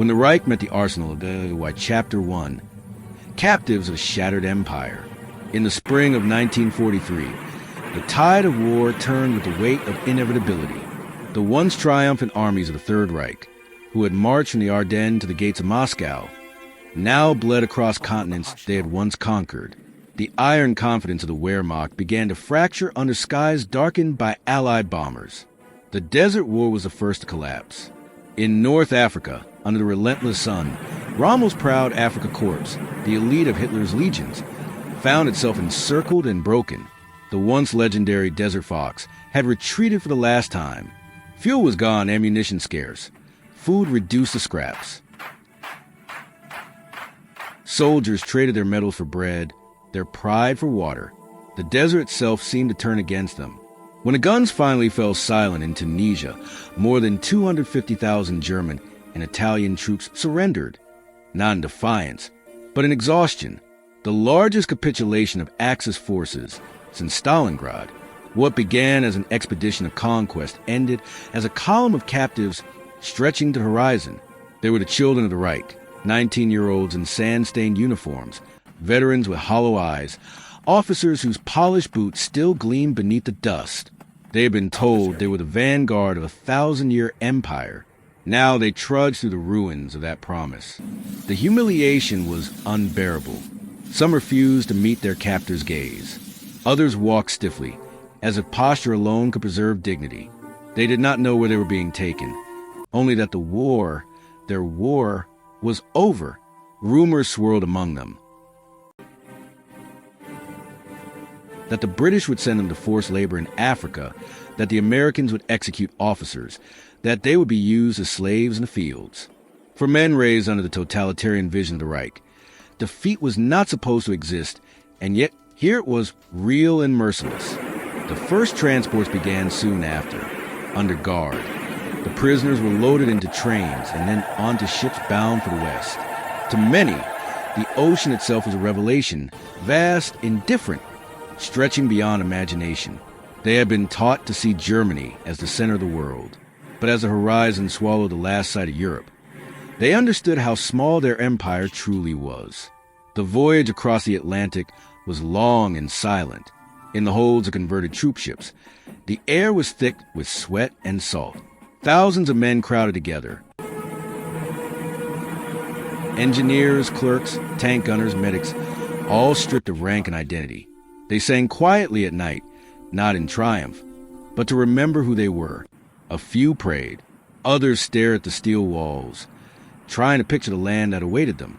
when the Reich met the arsenal of WW2 Chapter 1, captives of a shattered empire. In the spring of 1943, the tide of war turned with the weight of inevitability. The once triumphant armies of the Third Reich, who had marched from the Ardennes to the gates of Moscow, now bled across continents they had once conquered. The iron confidence of the Wehrmacht began to fracture under skies darkened by Allied bombers. The Desert War was the first to collapse. In North Africa, under the relentless sun, Rommel's proud Afrika Korps, the elite of Hitler's legions, found itself encircled and broken. The once legendary Desert Fox had retreated for the last time. Fuel was gone, ammunition scarce. Food reduced to scraps. Soldiers traded their medals for bread, their pride for water. The desert itself seemed to turn against them. When the guns finally fell silent in Tunisia, more than 250,000 German and Italian troops surrendered, not in defiance, but in exhaustion. The largest capitulation of Axis forces since Stalingrad. What began as an expedition of conquest ended as a column of captives stretching to the horizon. They were the children of the Reich, 19-year-olds in sand-stained uniforms, veterans with hollow eyes, officers whose polished boots still gleamed beneath the dust. They had been told they were the vanguard of a 1,000-year empire. Now they trudged through the ruins of that promise. The humiliation was unbearable. Some refused to meet their captor's gaze. Others walked stiffly, as if posture alone could preserve dignity. They did not know where they were being taken, only that their war, was over. Rumors swirled among them that the British would send them to forced labor in Africa, that the Americans would execute officers, that they would be used as slaves in the fields. For men raised under the totalitarian vision of the Reich, defeat was not supposed to exist, and yet here it was, real and merciless. The first transports began soon after, under guard. The prisoners were loaded into trains and then onto ships bound for the West. To many, the ocean itself was a revelation, vast, indifferent, stretching beyond imagination. They had been taught to see Germany as the center of the world, but as the horizon swallowed the last sight of Europe, they understood how small their empire truly was. The voyage across the Atlantic was long and silent. In the holds of converted troop ships, the air was thick with sweat and salt. Thousands of men crowded together. Engineers, clerks, tank gunners, medics, all stripped of rank and identity. They sang quietly at night, not in triumph, but to remember who they were. A few prayed. Others stared at the steel walls, trying to picture the land that awaited them.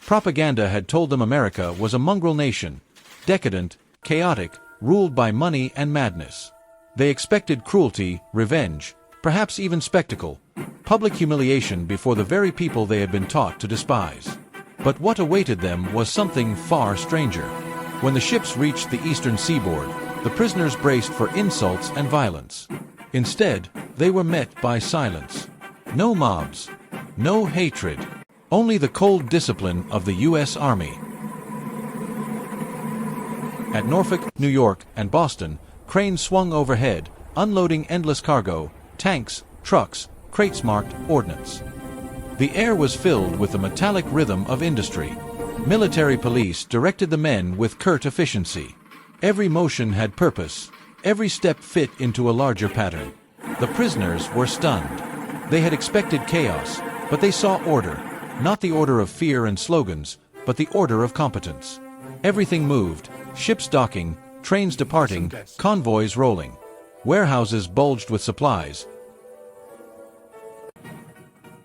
Propaganda had told them America was a mongrel nation, decadent, chaotic, ruled by money and madness. They expected cruelty, revenge, perhaps even spectacle, public humiliation before the very people they had been taught to despise. But what awaited them was something far stranger. When the ships reached the eastern seaboard, the prisoners braced for insults and violence. Instead, they were met by silence. No mobs, no hatred, only the cold discipline of the U.S. Army. At Norfolk, New York, and Boston, cranes swung overhead, unloading endless cargo, tanks, trucks, crates marked ordnance. The air was filled with the metallic rhythm of industry. Military police directed the men with curt efficiency. Every motion had purpose, every step fit into a larger pattern. The prisoners were stunned. They had expected chaos, but they saw order, not the order of fear and slogans, but the order of competence. Everything moved, ships docking, trains departing, convoys rolling. Warehouses bulged with supplies.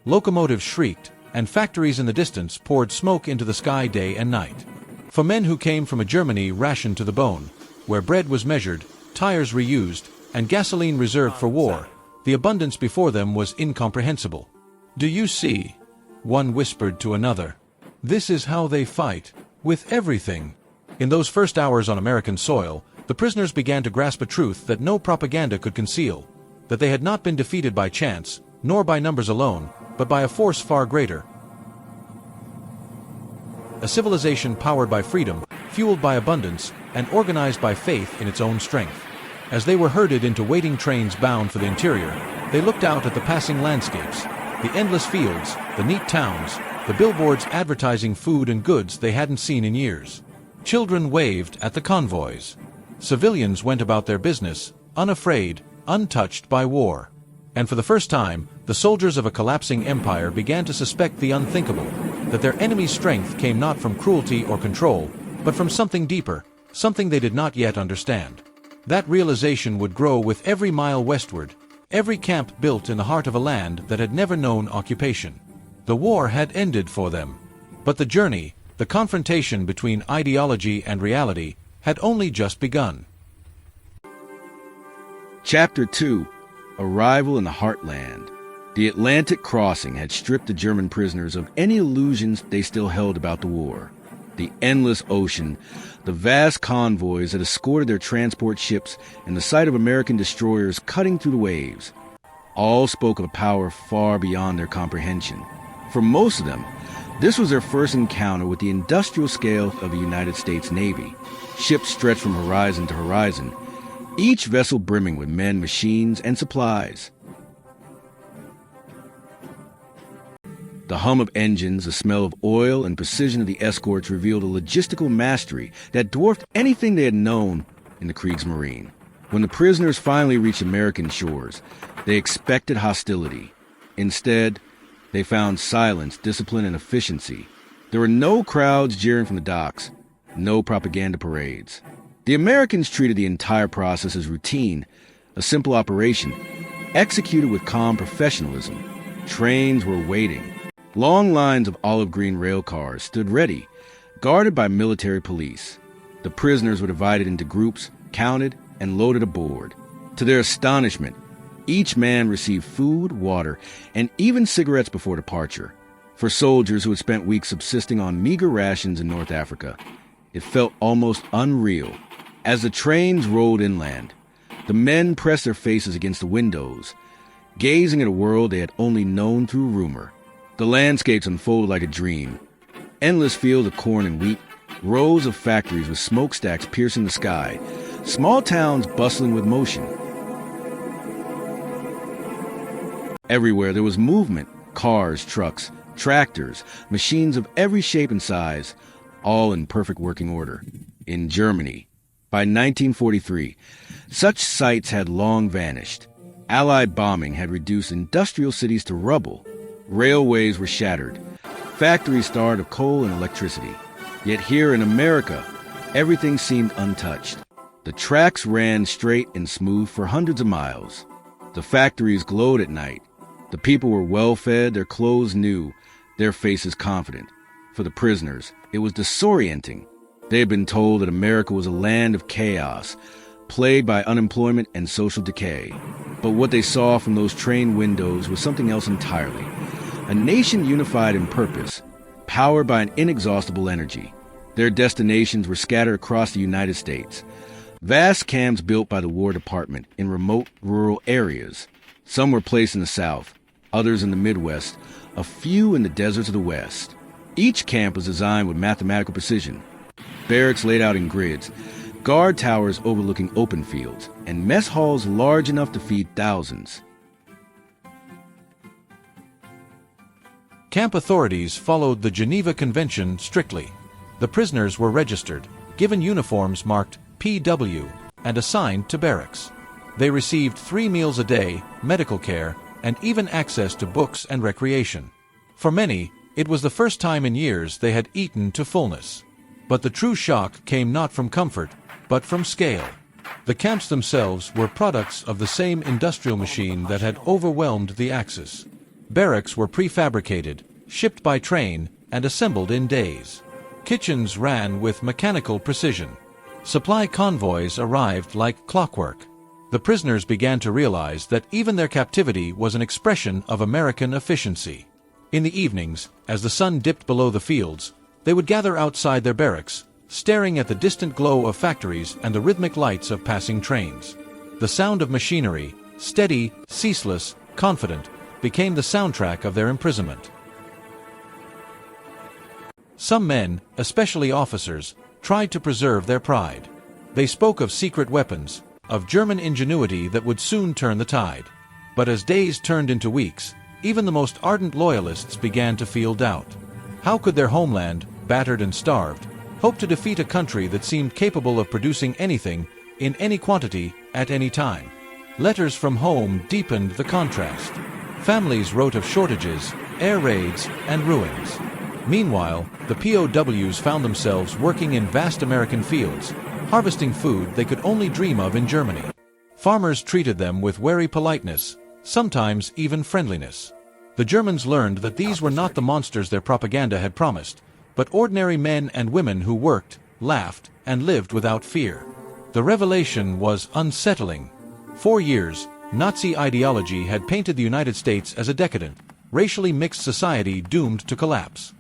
Locomotives shrieked, and factories in the distance poured smoke into the sky day and night. For men who came from a Germany rationed to the bone, where bread was measured, tires reused, and gasoline reserved for war, the abundance before them was incomprehensible. "Do you see?" one whispered to another. "This is how they fight, with everything." In those first hours on American soil, the prisoners began to grasp a truth that no propaganda could conceal, that they had not been defeated by chance, nor by numbers alone, but by a force far greater. A civilization powered by freedom, fueled by abundance, and organized by faith in its own strength. As they were herded into waiting trains bound for the interior, they looked out at the passing landscapes, The endless fields, the neat towns, the billboards advertising food and goods they hadn't seen in years. Children waved at the convoys. Civilians went about their business, unafraid, untouched by war. And for the first time, the soldiers of a collapsing empire began to suspect the unthinkable, that their enemy's strength came not from cruelty or control, but from something deeper, something they did not yet understand. That realization would grow with every mile westward, every camp built in the heart of a land that had never known occupation. The war had ended for them. But the journey, the confrontation between ideology and reality, had only just begun. Chapter 2. Arrival in the Heartland. The Atlantic crossing had stripped the German prisoners of any illusions they still held about the war. The endless ocean, the vast convoys that escorted their transport ships, and the sight of American destroyers cutting through the waves, all spoke of a power far beyond their comprehension. For most of them, this was their first encounter with the industrial scale of the United States Navy. Ships stretched from horizon to horizon, each vessel brimming with men, machines, and supplies. The hum of engines, the smell of oil, and precision of the escorts revealed a logistical mastery that dwarfed anything they had known in the Kriegsmarine. When the prisoners finally reached American shores, they expected hostility. Instead, they found silence, discipline, and efficiency. There were no crowds jeering from the docks, no propaganda parades. The Americans treated the entire process as routine, a simple operation, executed with calm professionalism. Trains were waiting. Long lines of olive green rail cars stood ready, guarded by military police. The prisoners were divided into groups, counted, and loaded aboard. To their astonishment, each man received food, water, and even cigarettes before departure. For soldiers who had spent weeks subsisting on meager rations in North Africa, it felt almost unreal. As the trains rolled inland, the men pressed their faces against the windows, gazing at a world they had only known through rumor. The landscapes unfolded like a dream. Endless fields of corn and wheat, rows of factories with smokestacks piercing the sky, small towns bustling with motion. Everywhere there was movement, cars, trucks, tractors, machines of every shape and size, all in perfect working order. In Germany, by 1943, such sights had long vanished. Allied bombing had reduced industrial cities to rubble. Railways were shattered, factories starved of coal and electricity. Yet here in America, everything seemed untouched. The tracks ran straight and smooth for hundreds of miles. The factories glowed at night. The people were well-fed, their clothes new, their faces confident. For the prisoners, it was disorienting. They had been told that America was a land of chaos, plagued by unemployment and social decay. But what they saw from those train windows was something else entirely. A nation unified in purpose, powered by an inexhaustible energy. Their destinations were scattered across the United States. Vast camps built by the War Department in remote rural areas. Some were placed in the South, others in the Midwest, a few in the deserts of the West. Each camp was designed with mathematical precision. Barracks laid out in grids, guard towers overlooking open fields, and mess halls large enough to feed thousands. Camp authorities followed the Geneva Convention strictly. The prisoners were registered, given uniforms marked PW, and assigned to barracks. They received 3 meals a day, medical care, and even access to books and recreation. For many, it was the first time in years they had eaten to fullness. But the true shock came not from comfort, but from scale. The camps themselves were products of the same industrial machine that had overwhelmed the Axis. Barracks were prefabricated, shipped by train, and assembled in days. Kitchens ran with mechanical precision. Supply convoys arrived like clockwork. The prisoners began to realize that even their captivity was an expression of American efficiency. In the evenings, as the sun dipped below the fields, they would gather outside their barracks, staring at the distant glow of factories and the rhythmic lights of passing trains. The sound of machinery, steady, ceaseless, confident, became the soundtrack of their imprisonment. Some men, especially officers, tried to preserve their pride. They spoke of secret weapons, of German ingenuity that would soon turn the tide. But as days turned into weeks, even the most ardent loyalists began to feel doubt. How could their homeland, battered and starved, hope to defeat a country that seemed capable of producing anything, in any quantity, at any time? Letters from home deepened the contrast. Families wrote of shortages, air raids, and ruins. Meanwhile, the POWs found themselves working in vast American fields, harvesting food they could only dream of in Germany. Farmers treated them with wary politeness, sometimes even friendliness. The Germans learned that these were not the monsters their propaganda had promised, but ordinary men and women who worked, laughed, and lived without fear. The revelation was unsettling. For years, Nazi ideology had painted the United States as a decadent, racially mixed society doomed to collapse.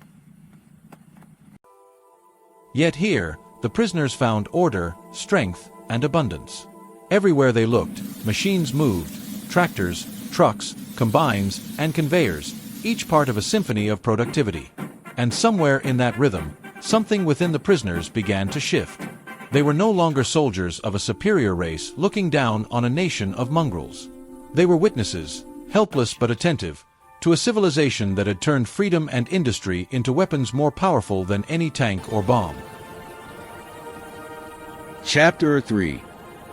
Yet here, the prisoners found order, strength, and abundance. Everywhere they looked, machines moved, tractors, trucks, combines, and conveyors, each part of a symphony of productivity. And somewhere in that rhythm, something within the prisoners began to shift. They were no longer soldiers of a superior race looking down on a nation of mongrels. They were witnesses, helpless but attentive, to a civilization that had turned freedom and industry into weapons more powerful than any tank or bomb. Chapter 3.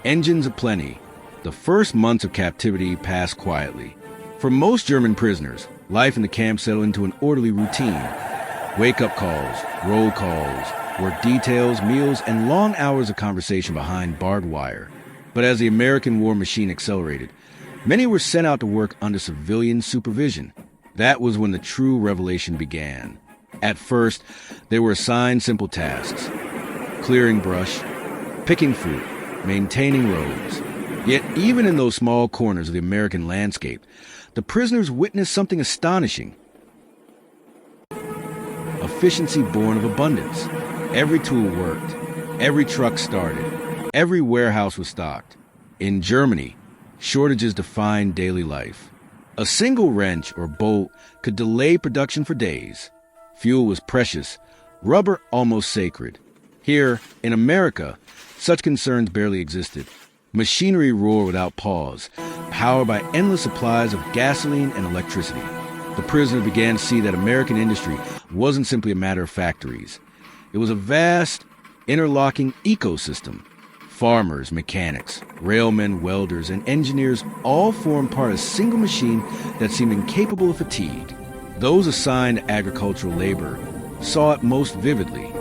Engines aplenty. The first months of captivity passed quietly. For most German prisoners, life in the camp settled into an orderly routine. Wake-up calls, roll calls, work details, meals, and long hours of conversation behind barbed wire. But as the American war machine accelerated, many were sent out to work under civilian supervision. That was when the true revelation began. At first, they were assigned simple tasks: clearing brush, picking fruit, maintaining roads. Yet even in those small corners of the American landscape, the prisoners witnessed something astonishing. Efficiency born of abundance. Every tool worked, every truck started, every warehouse was stocked. In Germany, shortages defined daily life. A single wrench or bolt could delay production for days. Fuel was precious, rubber almost sacred. Here, in America, such concerns barely existed. Machinery roared without pause, powered by endless supplies of gasoline and electricity. The prisoners began to see that American industry wasn't simply a matter of factories. It was a vast, interlocking ecosystem. Farmers, mechanics, railmen, welders, and engineers all formed part of a single machine that seemed incapable of fatigue. Those assigned to agricultural labor saw it most vividly.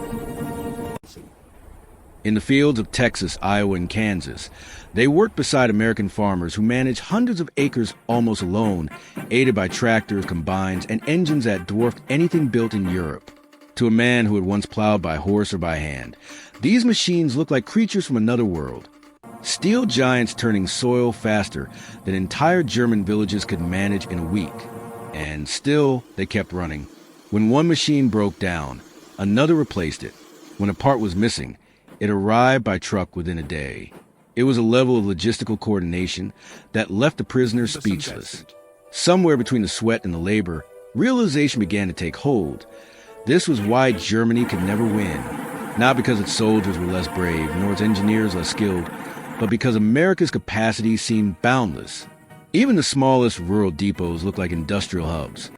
In the fields of Texas, Iowa, and Kansas, they worked beside American farmers who managed hundreds of acres almost alone, aided by tractors, combines, and engines that dwarfed anything built in Europe. To a man who had once plowed by horse or by hand, these machines looked like creatures from another world. Steel giants turning soil faster than entire German villages could manage in a week. And still, they kept running. When one machine broke down, another replaced it. When a part was missing, it arrived by truck within a day. It was a level of logistical coordination that left the prisoners speechless. Somewhere between the sweat and the labor, realization began to take hold. This was why Germany could never win. Not because its soldiers were less brave, nor its engineers less skilled, but because America's capacity seemed boundless. Even the smallest rural depots looked like industrial hubs,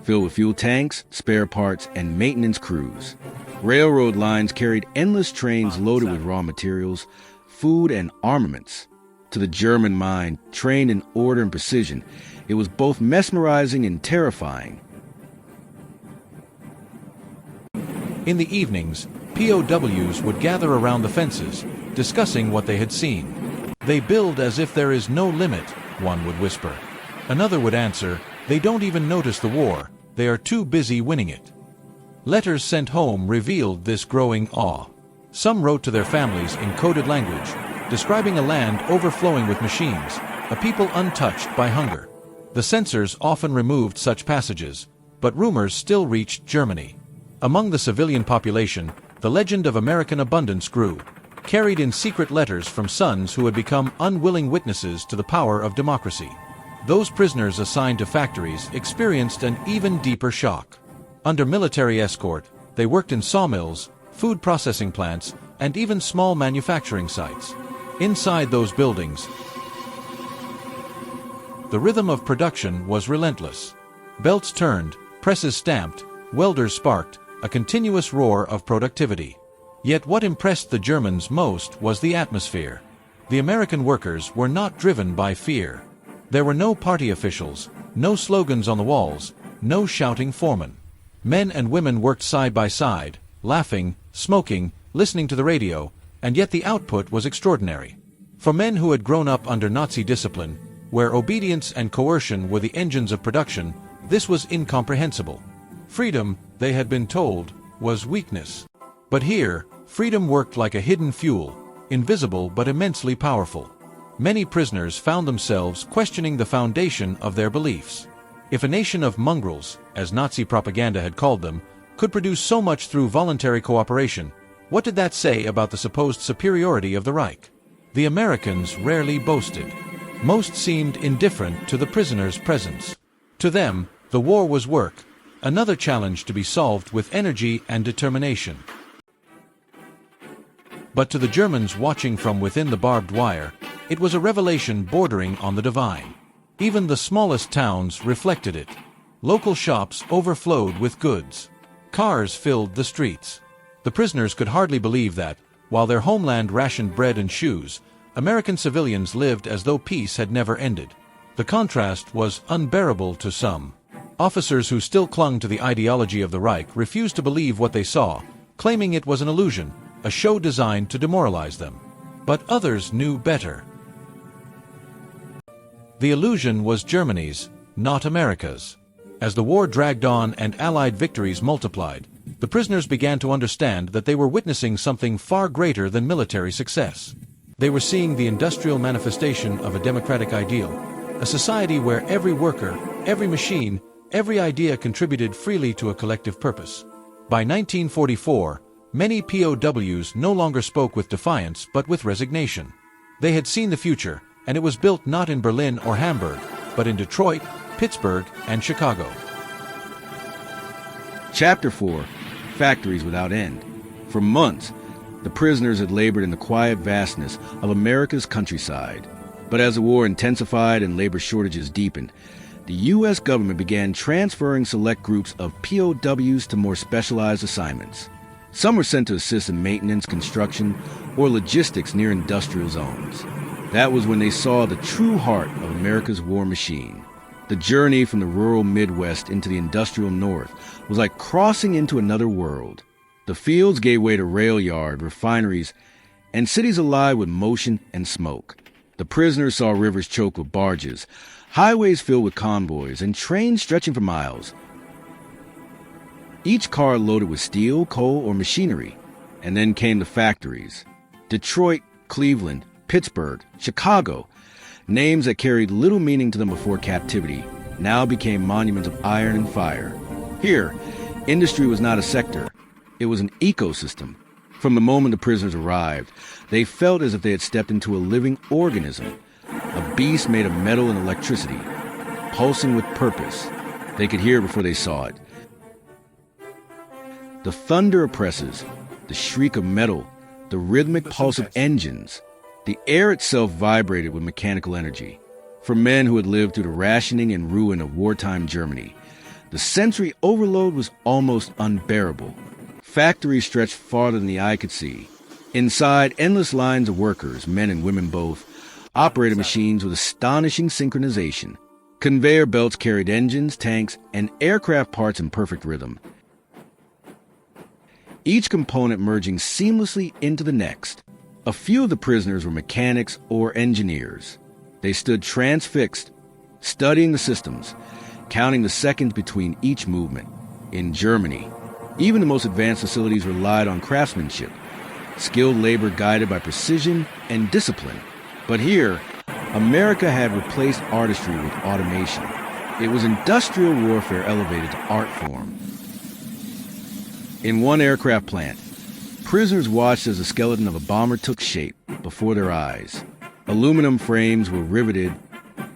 filled with fuel tanks, spare parts, and maintenance crews. Railroad lines carried endless trains loaded with raw materials, food, and armaments. To the German mind, trained in order and precision, it was both mesmerizing and terrifying. In the evenings, POWs would gather around the fences, discussing what they had seen. "They build as if there is no limit," one would whisper. Another would answer, "They don't even notice the war, they are too busy winning it." Letters sent home revealed this growing awe. Some wrote to their families in coded language, describing a land overflowing with machines, a people untouched by hunger. The censors often removed such passages, but rumors still reached Germany. Among the civilian population, the legend of American abundance grew, carried in secret letters from sons who had become unwilling witnesses to the power of democracy. Those prisoners assigned to factories experienced an even deeper shock. Under military escort, they worked in sawmills, food processing plants, and even small manufacturing sites. Inside those buildings, the rhythm of production was relentless. Belts turned, presses stamped, welders sparked, a continuous roar of productivity. Yet what impressed the Germans most was the atmosphere. The American workers were not driven by fear. There were no party officials, no slogans on the walls, no shouting foremen. Men and women worked side by side, laughing, smoking, listening to the radio, and yet the output was extraordinary. For men who had grown up under Nazi discipline, where obedience and coercion were the engines of production, this was incomprehensible. Freedom, they had been told, was weakness. But here, freedom worked like a hidden fuel, invisible but immensely powerful. Many prisoners found themselves questioning the foundation of their beliefs. If a nation of mongrels, as Nazi propaganda had called them, could produce so much through voluntary cooperation, what did that say about the supposed superiority of the Reich? The Americans rarely boasted. Most seemed indifferent to the prisoners' presence. To them, the war was work, another challenge to be solved with energy and determination. But to the Germans watching from within the barbed wire, it was a revelation bordering on the divine. Even the smallest towns reflected it. Local shops overflowed with goods. Cars filled the streets. The prisoners could hardly believe that, while their homeland rationed bread and shoes, American civilians lived as though peace had never ended. The contrast was unbearable to some. Officers who still clung to the ideology of the Reich refused to believe what they saw, claiming it was an illusion, a show designed to demoralize them. But others knew better. The illusion was Germany's, not America's. As the war dragged on and Allied victories multiplied, the prisoners began to understand that they were witnessing something far greater than military success. They were seeing the industrial manifestation of a democratic ideal, a society where every worker, every machine, every idea contributed freely to a collective purpose. By 1944, many POWs no longer spoke with defiance but with resignation. They had seen the future, and it was built not in Berlin or Hamburg, but in Detroit, Pittsburgh, and Chicago. Chapter 4. Factories Without End. For months, the prisoners had labored in the quiet vastness of America's countryside. But as the war intensified and labor shortages deepened, the U.S. government began transferring select groups of POWs to more specialized assignments. Some were sent to assist in maintenance, construction, or logistics near industrial zones. That was when they saw the true heart of America's war machine. The journey from the rural Midwest into the industrial North was like crossing into another world. The fields gave way to rail yard, refineries, and cities alive with motion and smoke. The prisoners saw rivers choked with barges, highways filled with convoys, and trains stretching for miles. Each car loaded with steel, coal, or machinery. And then came the factories. Detroit, Cleveland, Pittsburgh, Chicago. Names that carried little meaning to them before captivity now became monuments of iron and fire. Here, industry was not a sector. It was an ecosystem. From the moment the prisoners arrived, they felt as if they had stepped into a living organism, a beast made of metal and electricity, pulsing with purpose. They could hear it before they saw it. The thunder of presses, the shriek of metal, the rhythmic pulse of engines. The air itself vibrated with mechanical energy. For men who had lived through the rationing and ruin of wartime Germany, the sensory overload was almost unbearable. Factories stretched farther than the eye could see. Inside, endless lines of workers, men and women both, operated machines with astonishing synchronization. Conveyor belts carried engines, tanks, and aircraft parts in perfect rhythm, each component merging seamlessly into the next. A few of the prisoners were mechanics or engineers. They stood transfixed, studying the systems, counting the seconds between each movement. In Germany, even the most advanced facilities relied on craftsmanship, skilled labor guided by precision and discipline. But here, America had replaced artistry with automation. It was industrial warfare elevated to art form. In one aircraft plant, prisoners watched as the skeleton of a bomber took shape before their eyes. Aluminum frames were riveted,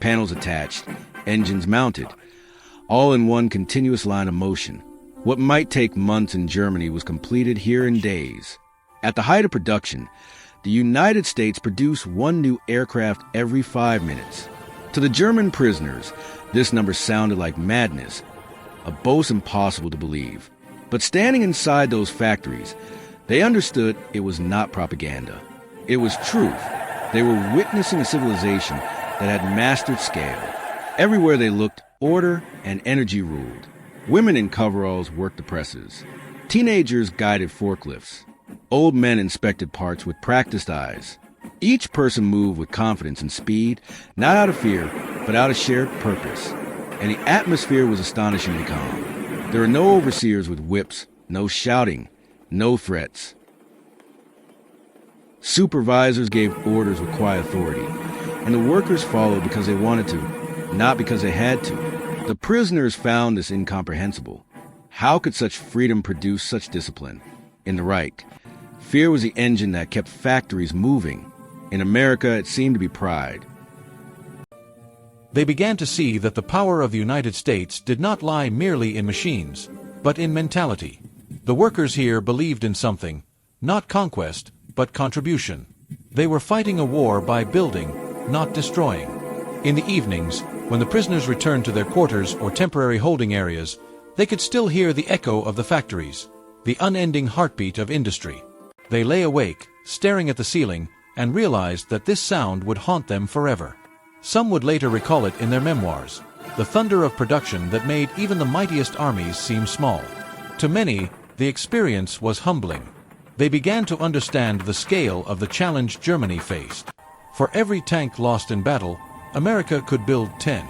panels attached, engines mounted, all in one continuous line of motion. What might take months in Germany was completed here in days. At the height of production, the United States produced one new aircraft every 5 minutes. To the German prisoners, this number sounded like madness, a boast impossible to believe. But standing inside those factories, they understood it was not propaganda. It was truth. They were witnessing a civilization that had mastered scale. Everywhere they looked, order and energy ruled. Women in coveralls worked the presses. Teenagers guided forklifts. Old men inspected parts with practiced eyes. Each person moved with confidence and speed, not out of fear, but out of shared purpose. And the atmosphere was astonishingly calm. There were no overseers with whips, no shouting, no threats. Supervisors gave orders with quiet authority, and the workers followed because they wanted to, not because they had to. The prisoners found this incomprehensible. How could such freedom produce such discipline? In the Reich, fear was the engine that kept factories moving. In America, it seemed to be pride. They began to see that the power of the United States did not lie merely in machines, but in mentality. The workers here believed in something, not conquest, but contribution. They were fighting a war by building, not destroying. In the evenings, when the prisoners returned to their quarters or temporary holding areas, they could still hear the echo of the factories, the unending heartbeat of industry. They lay awake, staring at the ceiling, and realized that this sound would haunt them forever. Some would later recall it in their memoirs, the thunder of production that made even the mightiest armies seem small. To many, the experience was humbling. They began to understand the scale of the challenge Germany faced. For every tank lost in battle, America could build 10.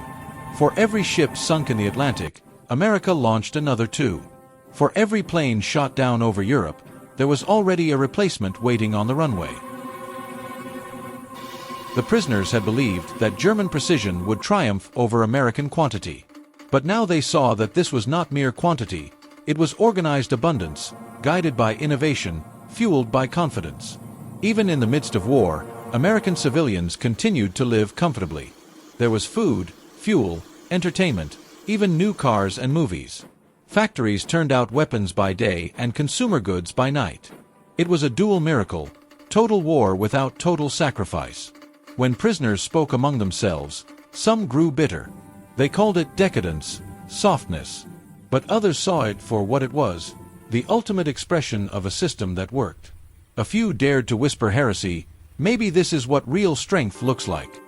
For every ship sunk in the Atlantic, America launched another 2. For every plane shot down over Europe, there was already a replacement waiting on the runway. The prisoners had believed that German precision would triumph over American quantity. But now they saw that this was not mere quantity, it was organized abundance, guided by innovation, fueled by confidence. Even in the midst of war, American civilians continued to live comfortably. There was food, fuel, entertainment, even new cars and movies. Factories turned out weapons by day and consumer goods by night. It was a dual miracle, total war without total sacrifice. When prisoners spoke among themselves, some grew bitter. They called it decadence, softness. But others saw it for what it was, the ultimate expression of a system that worked. A few dared to whisper heresy, maybe this is what real strength looks like.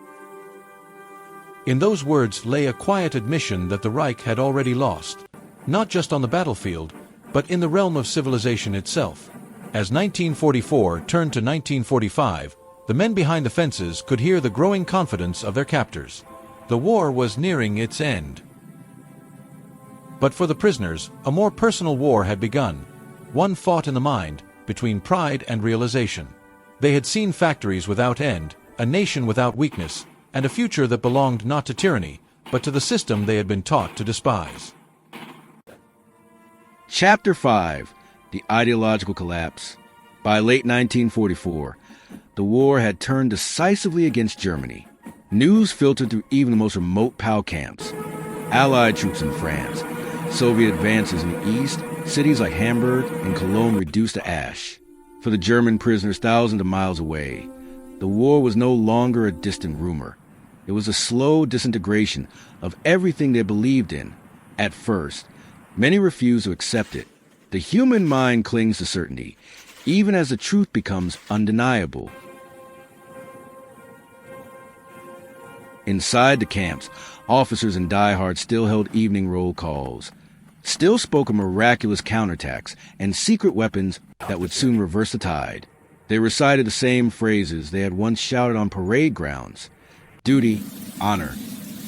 In those words lay a quiet admission that the Reich had already lost, not just on the battlefield, but in the realm of civilization itself. As 1944 turned to 1945, the men behind the fences could hear the growing confidence of their captors. The war was nearing its end. But for the prisoners, a more personal war had begun, one fought in the mind, between pride and realization. They had seen factories without end, a nation without weakness, and a future that belonged not to tyranny, but to the system they had been taught to despise. Chapter 5. The Ideological Collapse. By late 1944, the war had turned decisively against Germany. News filtered through even the most remote POW camps. Allied troops in France, Soviet advances in the east, cities like Hamburg and Cologne reduced to ash. For the German prisoners thousands of miles away, the war was no longer a distant rumor. It was a slow disintegration of everything they believed in. At first, many refused to accept it. The human mind clings to certainty, even as the truth becomes undeniable. Inside the camps, officers and diehards still held evening roll calls, still spoke of miraculous counterattacks and secret weapons that would soon reverse the tide. They recited the same phrases they had once shouted on parade grounds: duty, honor,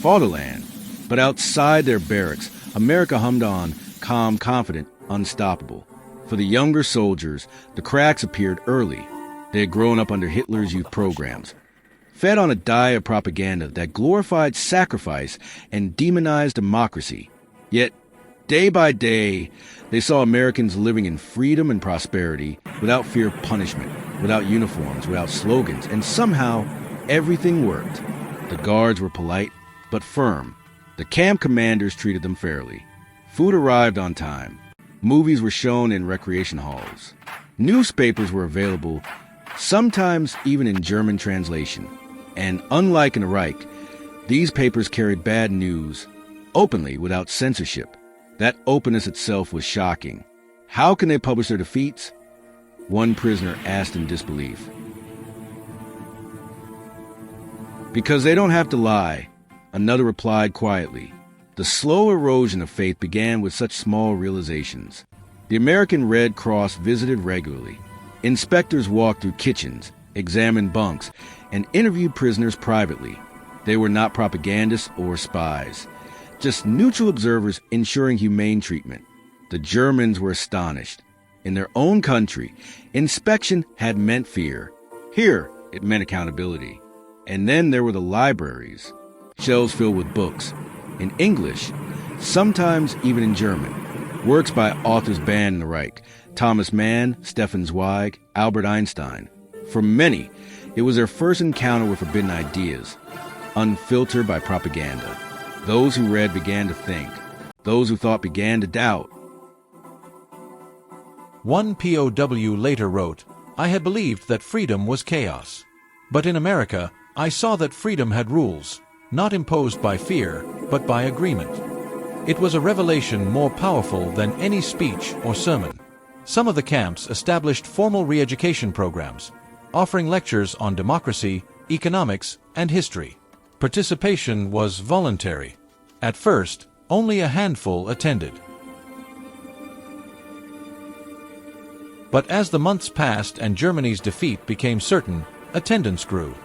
fatherland. But outside their barracks, America hummed on, calm, confident, unstoppable. For the younger soldiers, the cracks appeared early. They had grown up under Hitler's youth programs, fed on a diet of propaganda that glorified sacrifice and demonized democracy. Yet, day by day, they saw Americans living in freedom and prosperity, without fear of punishment, without uniforms, without slogans, and somehow everything worked. The guards were polite, but firm. The camp commanders treated them fairly. Food arrived on time. Movies were shown in recreation halls. Newspapers were available, sometimes even in German translation. And unlike in the Reich, these papers carried bad news openly without censorship. That openness itself was shocking. How can they publish their defeats? One prisoner asked in disbelief. Because they don't have to lie, another replied quietly. The slow erosion of faith began with such small realizations. The American Red Cross visited regularly. Inspectors walked through kitchens, examined bunks, and interviewed prisoners privately. They were not propagandists or spies, just neutral observers ensuring humane treatment. The Germans were astonished. In their own country, inspection had meant fear. Here, it meant accountability. And then there were the libraries, shelves filled with books, in English, sometimes even in German. Works by authors banned in the Reich, Thomas Mann, Stefan Zweig, Albert Einstein. For many, it was their first encounter with forbidden ideas, unfiltered by propaganda. Those who read began to think. Those who thought began to doubt. One POW later wrote, "I had believed that freedom was chaos. But in America, I saw that freedom had rules, not imposed by fear, but by agreement. It was a revelation more powerful than any speech or sermon." Some of the camps established formal re-education programs, offering lectures on democracy, economics, and history. Participation was voluntary. At first, only a handful attended. But as the months passed and Germany's defeat became certain, attendance grew.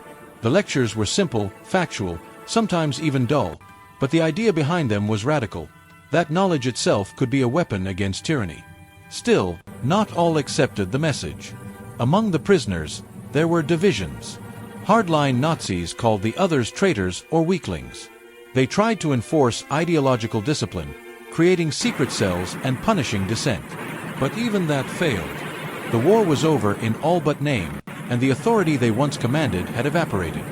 The lectures were simple, factual, sometimes even dull, but the idea behind them was radical. That knowledge itself could be a weapon against tyranny. Still, not all accepted the message. Among the prisoners, there were divisions. Hardline Nazis called the others traitors or weaklings. They tried to enforce ideological discipline, creating secret cells and punishing dissent. But even that failed. The war was over in all but name, and the authority they once commanded had evaporated.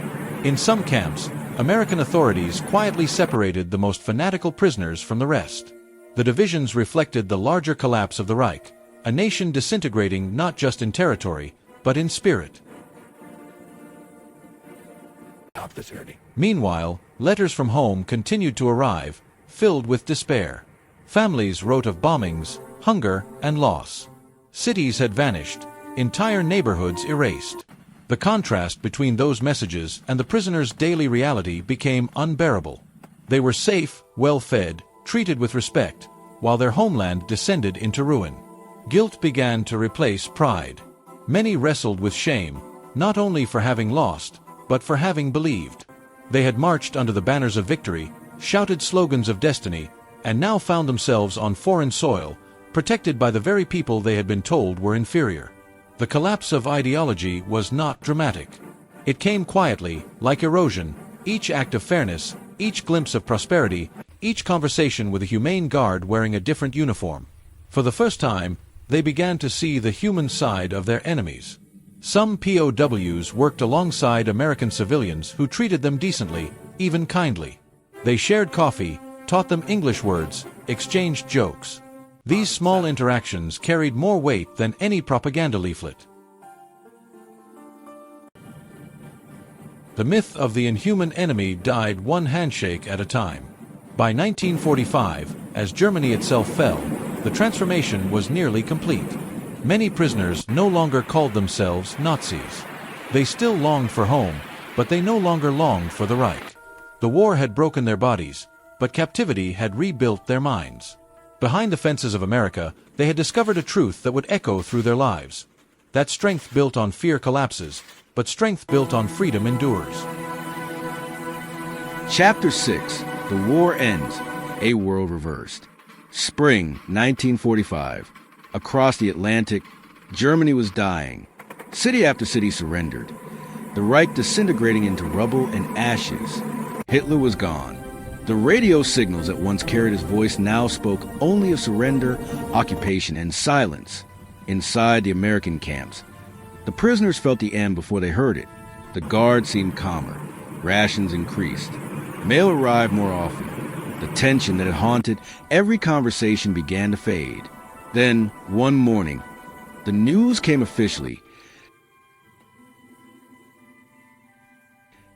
In some camps, American authorities quietly separated the most fanatical prisoners from the rest. The divisions reflected the larger collapse of the Reich, a nation disintegrating not just in territory, but in spirit. Meanwhile, letters from home continued to arrive, filled with despair. Families wrote of bombings, hunger, and loss. Cities had vanished, entire neighborhoods erased. The contrast between those messages and the prisoners' daily reality became unbearable. They were safe, well-fed, treated with respect, while their homeland descended into ruin. Guilt began to replace pride. Many wrestled with shame, not only for having lost, but for having believed. They had marched under the banners of victory, shouted slogans of destiny, and now found themselves on foreign soil, protected by the very people they had been told were inferior. The collapse of ideology was not dramatic. It came quietly, like erosion, each act of fairness, each glimpse of prosperity, each conversation with a humane guard wearing a different uniform. For the first time, they began to see the human side of their enemies. Some POWs worked alongside American civilians who treated them decently, even kindly. They shared coffee, taught them English words, exchanged jokes. These small interactions carried more weight than any propaganda leaflet. The myth of the inhuman enemy died one handshake at a time. By 1945, as Germany itself fell, the transformation was nearly complete. Many prisoners no longer called themselves Nazis. They still longed for home, but they no longer longed for the Reich. The war had broken their bodies, but captivity had rebuilt their minds. Behind the fences of America, they had discovered a truth that would echo through their lives. That strength built on fear collapses, but strength built on freedom endures. Chapter 6. The War Ends. A World Reversed. Spring 1945. Across the Atlantic, Germany was dying. City after city surrendered. The Reich disintegrating into rubble and ashes. Hitler was gone. The radio signals that once carried his voice now spoke only of surrender, occupation, and silence. Inside the American camps, the prisoners felt the end before they heard it. The guards seemed calmer. Rations increased. Mail arrived more often. The tension that had haunted every conversation began to fade. Then, one morning, the news came officially.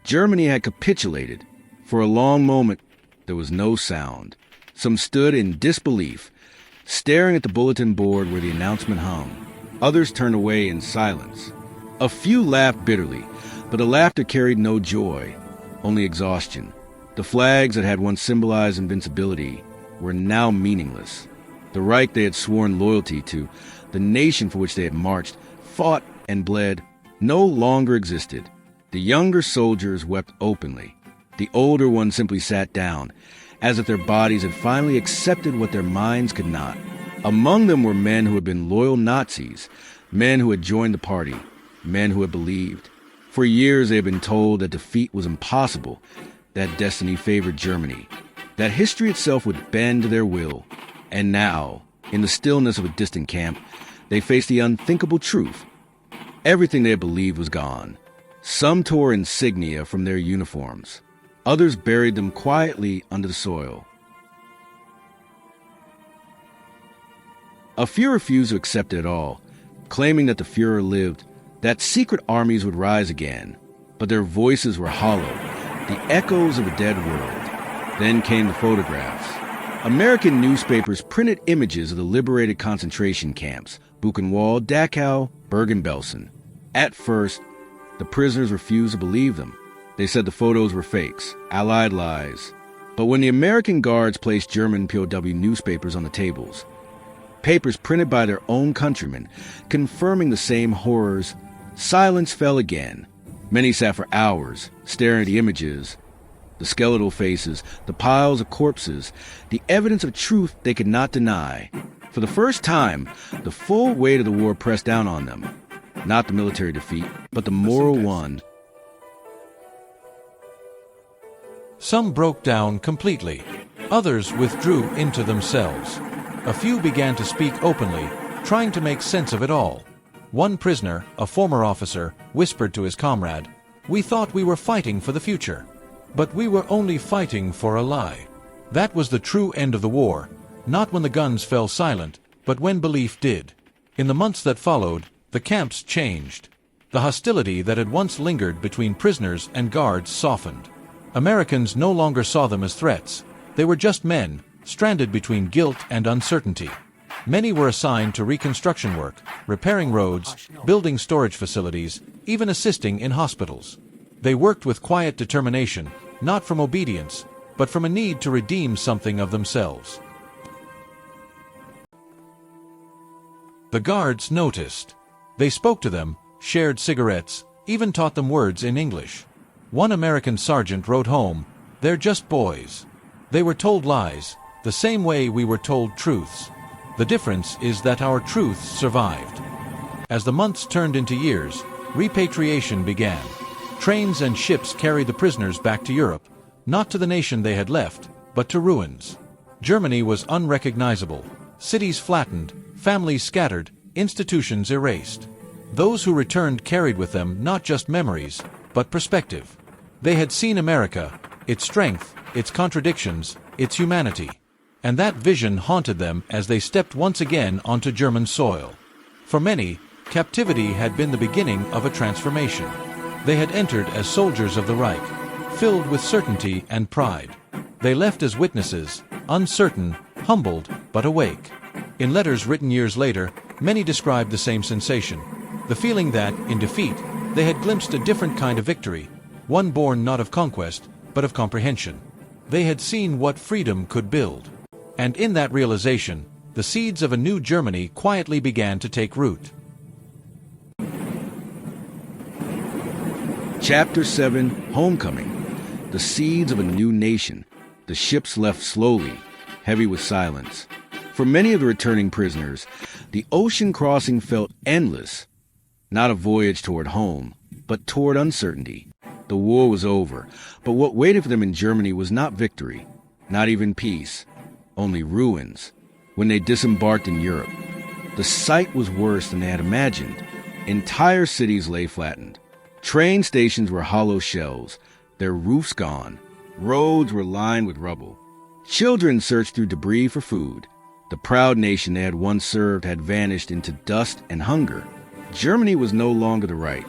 Germany had capitulated. For a long moment, there was no sound. Some stood in disbelief, staring at the bulletin board where the announcement hung. Others turned away in silence. A few laughed bitterly, but the laughter carried no joy, only exhaustion. The flags that had once symbolized invincibility were now meaningless. The Reich they had sworn loyalty to, the nation for which they had marched, fought, and bled, no longer existed. The younger soldiers wept openly. The older ones simply sat down, as if their bodies had finally accepted what their minds could not. Among them were men who had been loyal Nazis, men who had joined the party, men who had believed. For years they had been told that defeat was impossible, that destiny favored Germany, that history itself would bend to their will. And now, in the stillness of a distant camp, they faced the unthinkable truth. Everything they had believed was gone. Some tore insignia from their uniforms. Others buried them quietly under the soil. A few refused to accept it at all, claiming that the Führer lived, that secret armies would rise again. But their voices were hollow, the echoes of a dead world. Then came the photographs. American newspapers printed images of the liberated concentration camps, Buchenwald, Dachau, Bergen-Belsen. At first, the prisoners refused to believe them. They said the photos were fakes, Allied lies. But when the American guards placed German POW newspapers on the tables, papers printed by their own countrymen, confirming the same horrors, silence fell again. Many sat for hours, staring at the images, the skeletal faces, the piles of corpses, the evidence of truth they could not deny. For the first time, the full weight of the war pressed down on them. Not the military defeat, but the moral one. Some broke down completely. Others withdrew into themselves. A few began to speak openly, trying to make sense of it all. One prisoner, a former officer, whispered to his comrade, "We thought we were fighting for the future. But we were only fighting for a lie." That was the true end of the war, not when the guns fell silent, but when belief did. In the months that followed, the camps changed. The hostility that had once lingered between prisoners and guards softened. Americans no longer saw them as threats. They were just men, stranded between guilt and uncertainty. Many were assigned to reconstruction work, repairing roads, building storage facilities, even assisting in hospitals. They worked with quiet determination, not from obedience, but from a need to redeem something of themselves. The guards noticed. They spoke to them, shared cigarettes, even taught them words in English. One American sergeant wrote home, "They're just boys. They were told lies, the same way we were told truths. The difference is that our truths survived." As the months turned into years, repatriation began. Trains and ships carried the prisoners back to Europe, not to the nation they had left, but to ruins. Germany was unrecognizable, cities flattened, families scattered, institutions erased. Those who returned carried with them not just memories, but perspective. They had seen America, its strength, its contradictions, its humanity. And that vision haunted them as they stepped once again onto German soil. For many, captivity had been the beginning of a transformation. They had entered as soldiers of the Reich, filled with certainty and pride. They left as witnesses, uncertain, humbled, but awake. In letters written years later, many described the same sensation, the feeling that, in defeat, they had glimpsed a different kind of victory, one born not of conquest, but of comprehension. They had seen what freedom could build. And in that realization, the seeds of a new Germany quietly began to take root. Chapter 7, Homecoming. The seeds of a new nation. The ships left slowly, heavy with silence. For many of the returning prisoners, the ocean crossing felt endless. Not a voyage toward home, but toward uncertainty. The war was over, but what waited for them in Germany was not victory, not even peace, only ruins. When they disembarked in Europe, the sight was worse than they had imagined. Entire cities lay flattened. Train stations were hollow shells, their roofs gone. Roads were lined with rubble. Children searched through debris for food. The proud nation they had once served had vanished into dust and hunger. Germany was no longer the Reich.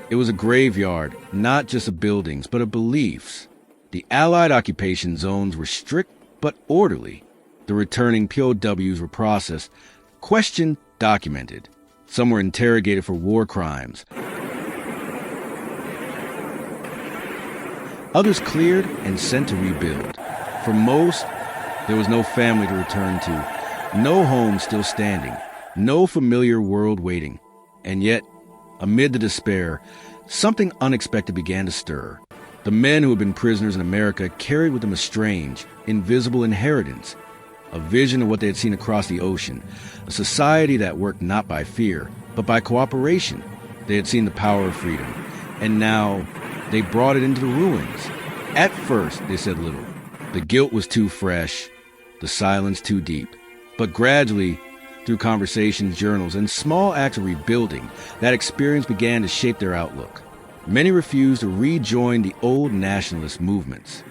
It was a graveyard, not just of buildings, but of beliefs. The Allied occupation zones were strict but orderly. The returning POWs were processed, questioned, documented. Some were interrogated for war crimes. Others cleared and sent to rebuild. For most, there was no family to return to, no home still standing, no familiar world waiting. And yet, amid the despair, something unexpected began to stir. The men who had been prisoners in America carried with them a strange, invisible inheritance, a vision of what they had seen across the ocean, a society that worked not by fear, but by cooperation. They had seen the power of freedom, and now they brought it into the ruins. At first, they said little. The guilt was too fresh, the silence too deep. But gradually, through conversations, journals, and small acts of rebuilding, that experience began to shape their outlook. Many refused to rejoin the old nationalist movements.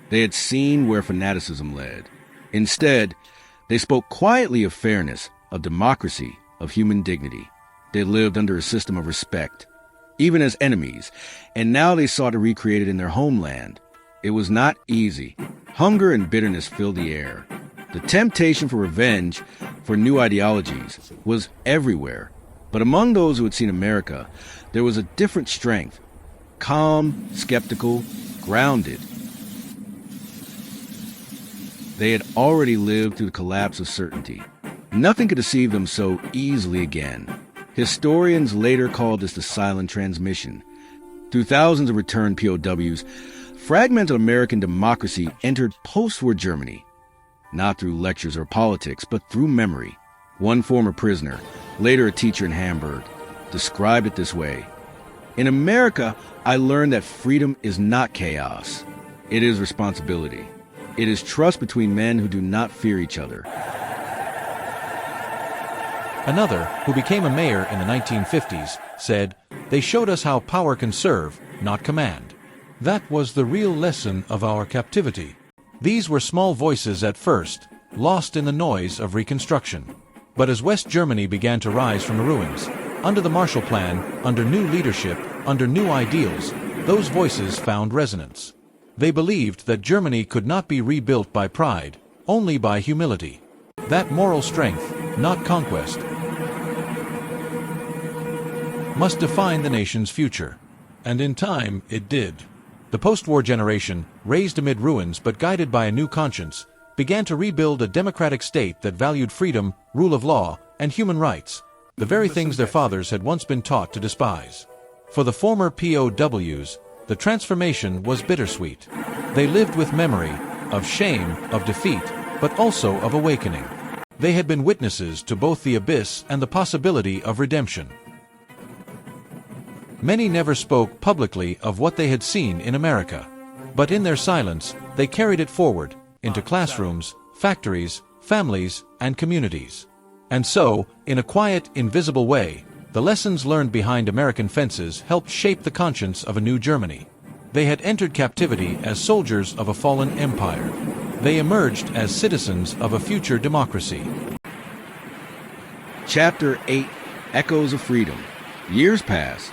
They had seen where fanaticism led. Instead, they spoke quietly of fairness, of democracy, of human dignity. They lived under a system of respect, even as enemies, and now they sought to recreate it in their homeland. It was not easy. Hunger and bitterness filled the air. The temptation for revenge, for new ideologies, was everywhere. But among those who had seen America, there was a different strength. Calm, skeptical, grounded. They had already lived through the collapse of certainty. Nothing could deceive them so easily again. Historians later called this the silent transmission. Through thousands of returned POWs, fragmented American democracy entered post-war Germany. Not through lectures or politics, but through memory. One former prisoner, later a teacher in Hamburg, described it this way: "In America, I learned that freedom is not chaos. It is responsibility. It is trust between men who do not fear each other." Another, who became a mayor in the 1950s, said, "They showed us how power can serve, not command. That was the real lesson of our captivity." These were small voices at first, lost in the noise of Reconstruction. But as West Germany began to rise from the ruins, under the Marshall Plan, under new leadership, under new ideals, those voices found resonance. They believed that Germany could not be rebuilt by pride, only by humility. That moral strength, not conquest, must define the nation's future. And in time, it did. The post-war generation, raised amid ruins but guided by a new conscience, began to rebuild a democratic state that valued freedom, rule of law, and human rights, the very things their fathers had once been taught to despise. For the former POWs, the transformation was bittersweet. They lived with memory, of shame, of defeat, but also of awakening. They had been witnesses to both the abyss and the possibility of redemption. Many never spoke publicly of what they had seen in America, but in their silence, they carried it forward into classrooms, factories, families, and communities. And so, in a quiet, invisible way, the lessons learned behind American fences helped shape the conscience of a new Germany. They had entered captivity as soldiers of a fallen empire. They emerged as citizens of a future democracy. Chapter 8, Echoes of Freedom. Years passed.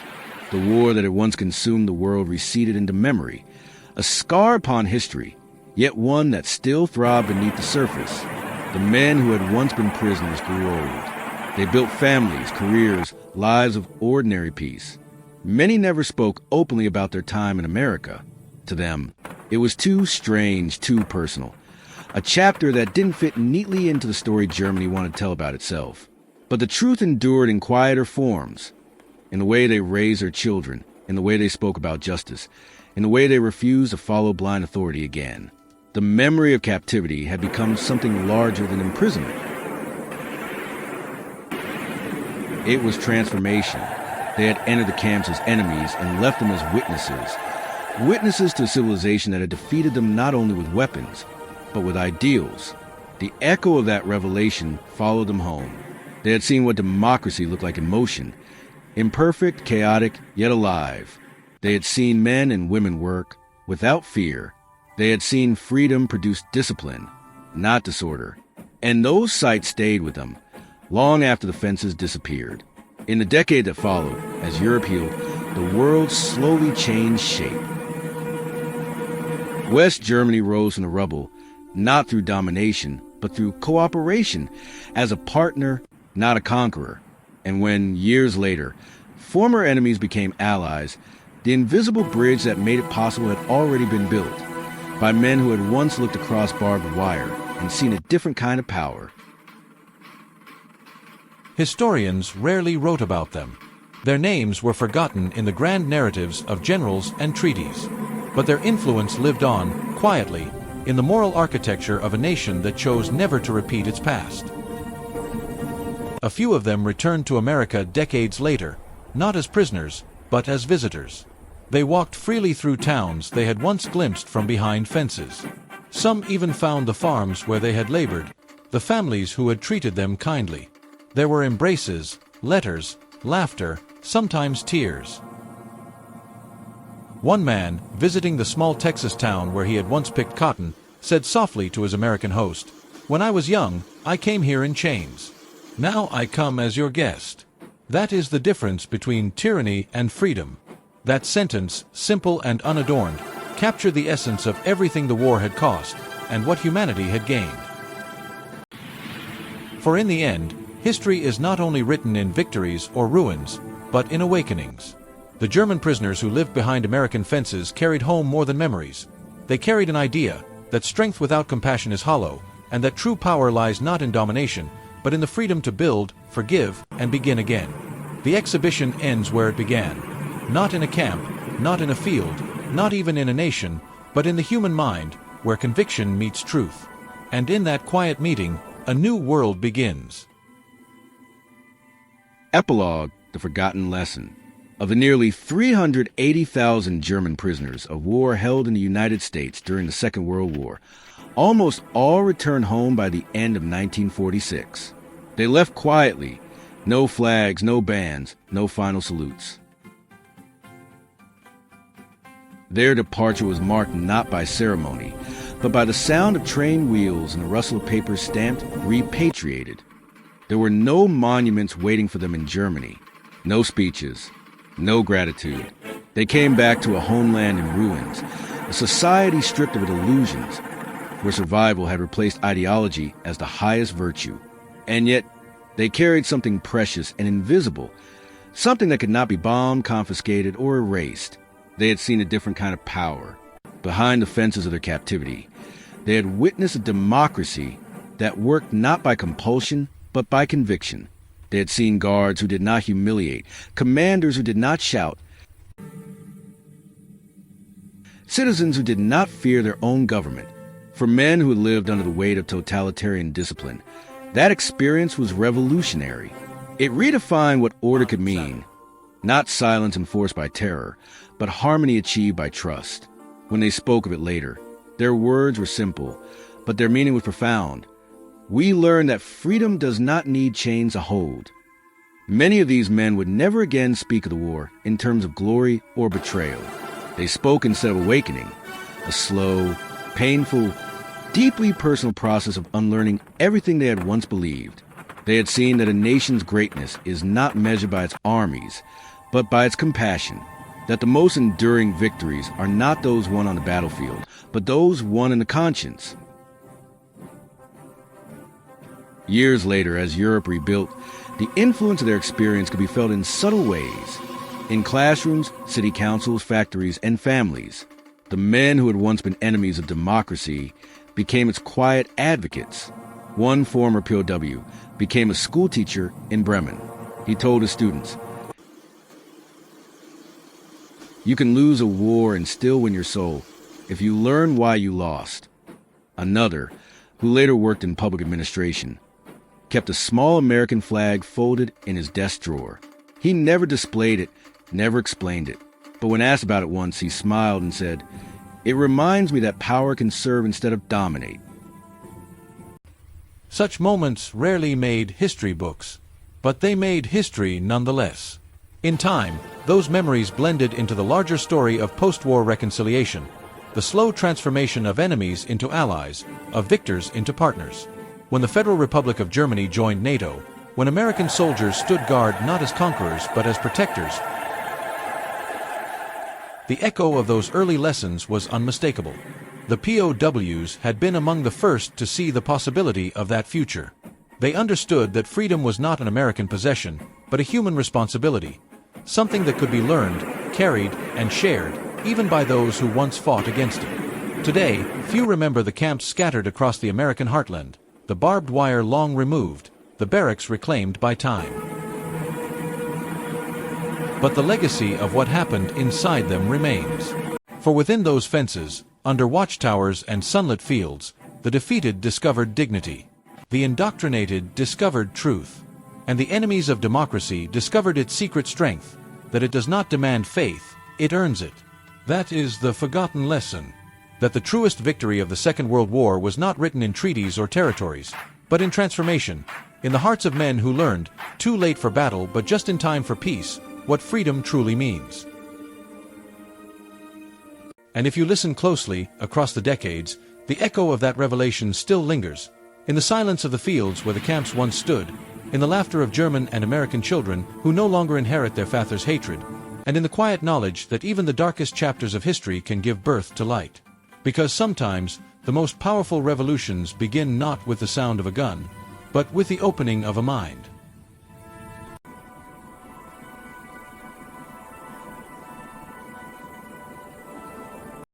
The war that had once consumed the world receded into memory, a scar upon history, yet one that still throbbed beneath the surface. The men who had once been prisoners grew old. They built families, careers, lives of ordinary peace. Many never spoke openly about their time in America. To them, it was too strange, too personal. A chapter that didn't fit neatly into the story Germany wanted to tell about itself. But the truth endured in quieter forms. In the way they raised their children, in the way they spoke about justice, in the way they refused to follow blind authority again. The memory of captivity had become something larger than imprisonment. It was transformation. They had entered the camps as enemies and left them as witnesses. Witnesses to a civilization that had defeated them not only with weapons, but with ideals. The echo of that revelation followed them home. They had seen what democracy looked like in motion. Imperfect, chaotic, yet alive. They had seen men and women work without fear. They had seen freedom produce discipline, not disorder. And those sights stayed with them, long after the fences disappeared. In the decade that followed, as Europe healed, the world slowly changed shape. West Germany rose from the rubble, not through domination, but through cooperation, as a partner, not a conqueror. And when, years later, former enemies became allies, the invisible bridge that made it possible had already been built by men who had once looked across barbed wire and seen a different kind of power. Historians rarely wrote about them. Their names were forgotten in the grand narratives of generals and treaties, but their influence lived on, quietly, in the moral architecture of a nation that chose never to repeat its past. A few of them returned to America decades later, not as prisoners, but as visitors. They walked freely through towns they had once glimpsed from behind fences. Some even found the farms where they had labored, the families who had treated them kindly. There were embraces, letters, laughter, sometimes tears. One man, visiting the small Texas town where he had once picked cotton, said softly to his American host, "When I was young, I came here in chains. Now I come as your guest." That is the difference between tyranny and freedom. That sentence, simple and unadorned, captured the essence of everything the war had cost and what humanity had gained. For in the end, history is not only written in victories or ruins, but in awakenings. The German prisoners who lived behind American fences carried home more than memories. They carried an idea that strength without compassion is hollow, and that true power lies not in domination, but in the freedom to build, forgive, and begin again. The exhibition ends where it began. Not in a camp, not in a field, not even in a nation, but in the human mind, where conviction meets truth. And in that quiet meeting, a new world begins. Epilogue: The Forgotten Lesson. Of the nearly 380,000 German prisoners of war held in the United States during the Second World War, almost all returned home by the end of 1946. They left quietly. No flags, no bands, no final salutes. Their departure was marked not by ceremony, but by the sound of train wheels and the rustle of papers stamped "repatriated." There were no monuments waiting for them in Germany, no speeches, no gratitude. They came back to a homeland in ruins, a society stripped of its illusions, where survival had replaced ideology as the highest virtue. And yet, they carried something precious and invisible, something that could not be bombed, confiscated, or erased. They had seen a different kind of power. Behind the fences of their captivity, they had witnessed a democracy that worked not by compulsion, but by conviction. They had seen guards who did not humiliate, commanders who did not shout, citizens who did not fear their own government. For men who had lived under the weight of totalitarian discipline, that experience was revolutionary. It redefined what order could mean. Not silence enforced by terror, but harmony achieved by trust. When they spoke of it later, their words were simple, but their meaning was profound. We learned that freedom does not need chains to hold. Many of these men would never again speak of the war in terms of glory or betrayal. They spoke instead of awakening, a slow, painful, deeply personal process of unlearning everything they had once believed. They had seen that a nation's greatness is not measured by its armies, but by its compassion, that the most enduring victories are not those won on the battlefield, but those won in the conscience. Years later, as Europe rebuilt, the influence of their experience could be felt in subtle ways. In classrooms, city councils, factories, and families. The men who had once been enemies of democracy became its quiet advocates. One former POW became a schoolteacher in Bremen. He told his students, "You can lose a war and still win your soul if you learn why you lost." Another, who later worked in public administration, kept a small American flag folded in his desk drawer. He never displayed it, never explained it. But when asked about it once, he smiled and said, "It reminds me that power can serve instead of dominate." Such moments rarely made history books, but they made history nonetheless. In time, those memories blended into the larger story of post-war reconciliation, the slow transformation of enemies into allies, of victors into partners. When the Federal Republic of Germany joined NATO, when American soldiers stood guard not as conquerors but as protectors, the echo of those early lessons was unmistakable. The POWs had been among the first to see the possibility of that future. They understood that freedom was not an American possession, but a human responsibility, something that could be learned, carried, and shared, even by those who once fought against it. Today, few remember the camps scattered across the American heartland, the barbed wire long removed, the barracks reclaimed by time. But the legacy of what happened inside them remains. For within those fences, under watchtowers and sunlit fields, the defeated discovered dignity. The indoctrinated discovered truth. And the enemies of democracy discovered its secret strength, that it does not demand faith, it earns it. That is the forgotten lesson. That the truest victory of the Second World War was not written in treaties or territories, but in transformation, in the hearts of men who learned, too late for battle but just in time for peace, what freedom truly means. And if you listen closely, across the decades, the echo of that revelation still lingers, in the silence of the fields where the camps once stood, in the laughter of German and American children who no longer inherit their fathers' hatred, and in the quiet knowledge that even the darkest chapters of history can give birth to light. Because sometimes, the most powerful revolutions begin not with the sound of a gun, but with the opening of a mind.